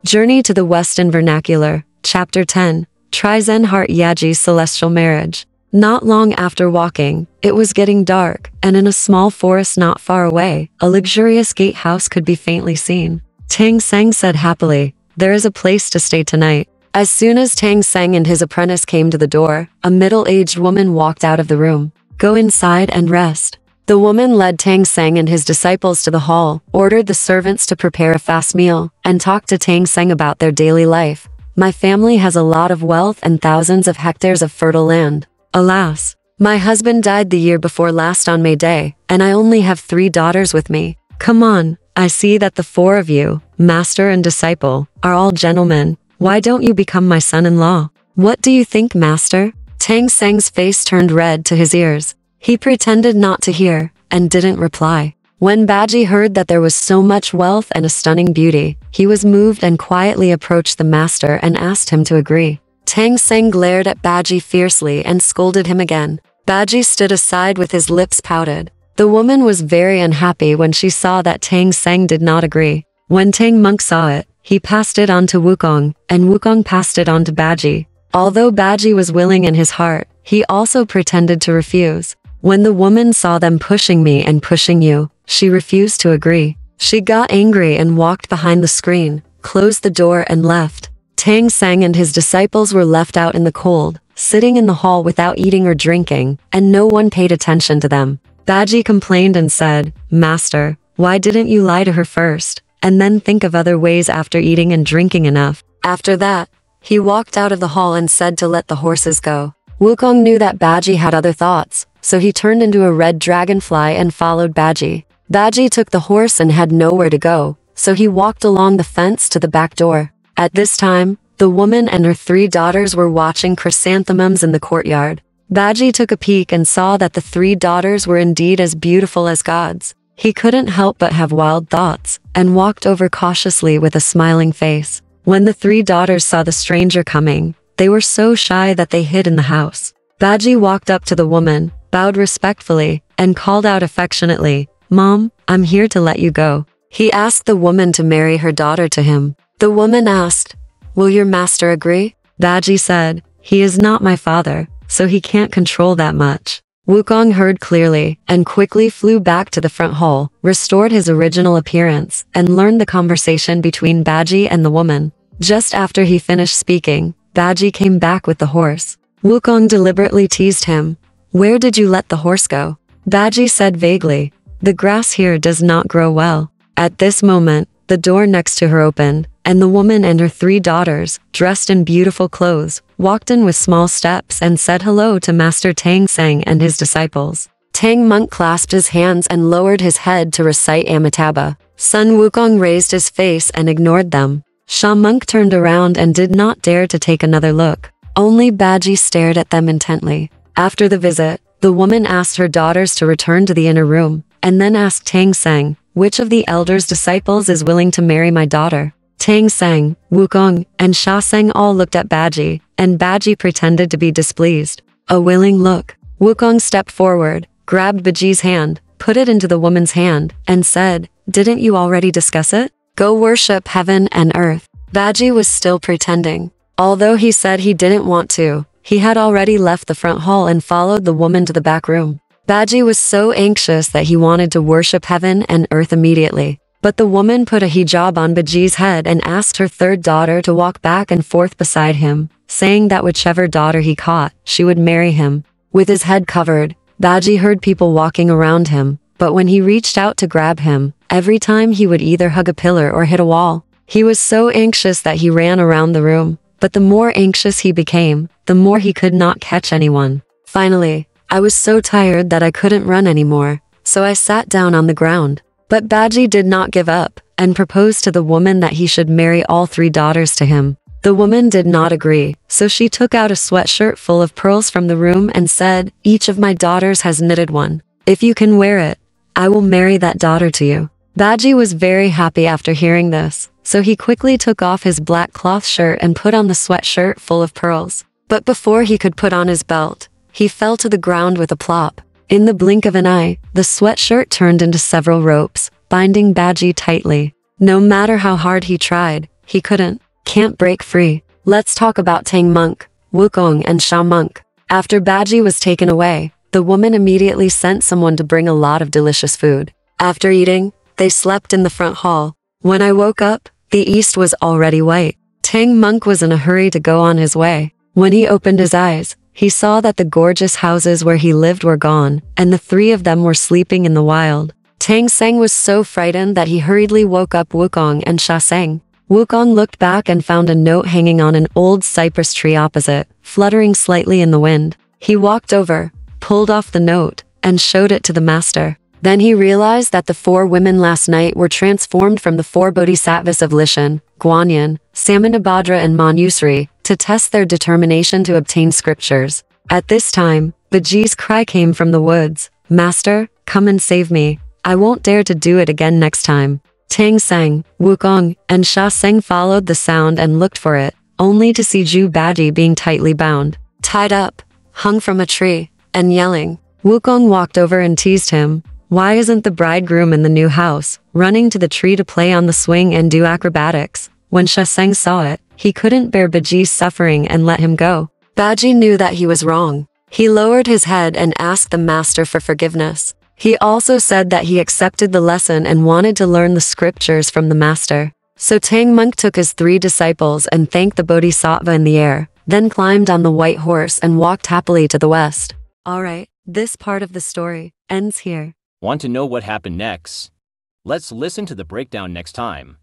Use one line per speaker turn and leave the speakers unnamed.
Journey to the Western Vernacular, Chapter 10, Trizen Heart Yaji's Celestial Marriage. Not long after walking, it was getting dark, and in a small forest not far away, a luxurious gatehouse could be faintly seen. Tang Seng said happily, "There is a place to stay tonight." As soon as Tang Seng and his apprentice came to the door, a middle-aged woman walked out of the room. "Go inside and rest." The woman led Tang Seng and his disciples to the hall, ordered the servants to prepare a fast meal, and talked to Tang Seng about their daily life. "My family has a lot of wealth and thousands of hectares of fertile land. Alas, my husband died the year before last on May Day, and I only have 3 daughters with me. Come on, I see that the 4 of you, master and disciple, are all gentlemen. Why don't you become my son-in-law?" "What do you think, master?" Tang Seng's face turned red to his ears. He pretended not to hear, and didn't reply. When Bajie heard that there was so much wealth and a stunning beauty, he was moved and quietly approached the master and asked him to agree. Tang Seng glared at Bajie fiercely and scolded him again. Bajie stood aside with his lips pouted. The woman was very unhappy when she saw that Tang Seng did not agree. When Tang Monk saw it, he passed it on to Wukong, and Wukong passed it on to Bajie. Although Bajie was willing in his heart, he also pretended to refuse. "When the woman saw them pushing me and pushing you, she refused to agree. She got angry and walked behind the screen, closed the door and left." Tang Seng and his disciples were left out in the cold, sitting in the hall without eating or drinking, and no one paid attention to them. Bajie complained and said, "Master, why didn't you lie to her first, and then think of other ways after eating and drinking enough?" After that, he walked out of the hall and said to let the horses go. Wukong knew that Bajie had other thoughts, so he turned into a red dragonfly and followed Bajie. Bajie took the horse and had nowhere to go, so he walked along the fence to the back door. At this time, the woman and her 3 daughters were watching chrysanthemums in the courtyard. Bajie took a peek and saw that the 3 daughters were indeed as beautiful as gods. He couldn't help but have wild thoughts, and walked over cautiously with a smiling face. When the 3 daughters saw the stranger coming, they were so shy that they hid in the house. Bajie walked up to the woman, bowed respectfully, and called out affectionately, "Mom, I'm here to let you go." He asked the woman to marry her daughter to him. The woman asked, "Will your master agree?" Bajie said, "He is not my father, so he can't control that much." Wukong heard clearly, and quickly flew back to the front hall, restored his original appearance, and learned the conversation between Bajie and the woman. Just after he finished speaking, Bajie came back with the horse. Wukong deliberately teased him. "Where did you let the horse go?" Bajie said vaguely, "The grass here does not grow well." At this moment, the door next to her opened, and the woman and her 3 daughters, dressed in beautiful clothes, walked in with small steps and said hello to Master Tang Seng and his disciples. Tang Monk clasped his hands and lowered his head to recite Amitabha. Sun Wukong raised his face and ignored them. Sha Monk turned around and did not dare to take another look. Only Bajie stared at them intently. After the visit, the woman asked her daughters to return to the inner room, and then asked Tang Seng, "Which of the elders' disciples is willing to marry my daughter?" Tang Seng, Wukong, and Sha Seng all looked at Bajie, and Bajie pretended to be displeased. A willing look. Wukong stepped forward, grabbed Bajie's hand, put it into the woman's hand, and said, "Didn't you already discuss it? Go worship heaven and earth." Bajie was still pretending. Although he said he didn't want to, he had already left the front hall and followed the woman to the back room. Bajie was so anxious that he wanted to worship heaven and earth immediately. But the woman put a hijab on Bajie's head and asked her 3rd daughter to walk back and forth beside him, saying that whichever daughter he caught, she would marry him. With his head covered, Bajie heard people walking around him, but when he reached out to grab him, every time he would either hug a pillar or hit a wall. He was so anxious that he ran around the room, but the more anxious he became, the more he could not catch anyone. Finally, "I was so tired that I couldn't run anymore, so I sat down on the ground." But Bajie did not give up, and proposed to the woman that he should marry all 3 daughters to him. The woman did not agree, so she took out a sweatshirt full of pearls from the room and said, "Each of my daughters has knitted one. If you can wear it, I will marry that daughter to you." Bajie was very happy after hearing this, so he quickly took off his black cloth shirt and put on the sweatshirt full of pearls. But before he could put on his belt, he fell to the ground with a plop. In the blink of an eye, the sweatshirt turned into several ropes, binding Bajie tightly. No matter how hard he tried, he can't break free. Let's talk about Tang Monk, Wukong and Sha Monk. After Bajie was taken away, the woman immediately sent someone to bring a lot of delicious food. After eating, they slept in the front hall. When I woke up, the east was already white. Tang Monk was in a hurry to go on his way. When he opened his eyes, he saw that the gorgeous houses where he lived were gone, and the three of them were sleeping in the wild. Tang Seng was so frightened that he hurriedly woke up Wukong and Sha Seng. Wukong looked back and found a note hanging on an old cypress tree opposite, fluttering slightly in the wind. He walked over, pulled off the note, and showed it to the master. Then he realized that the 4 women last night were transformed from the 4 bodhisattvas of Lishan, Guanyin, Samantabhadra and Manjusri, to test their determination to obtain scriptures. At this time, Bajie's cry came from the woods, "Master, come and save me. I won't dare to do it again next time." Tang Seng, Wukong, and Sha Seng followed the sound and looked for it, only to see Zhu Bajie being tightly bound, tied up, hung from a tree, and yelling. Wukong walked over and teased him. Why isn't the bridegroom in the new house, running to the tree to play on the swing and do acrobatics? When Sha Seng saw it, he couldn't bear Bajie's suffering and let him go. Bajie knew that he was wrong. He lowered his head and asked the master for forgiveness. He also said that he accepted the lesson and wanted to learn the scriptures from the master. So Tang Monk took his 3 disciples and thanked the bodhisattva in the air, then climbed on the white horse and walked happily to the west. Alright, this part of the story ends here.
Want to know what happened next? Let's listen to the breakdown next time.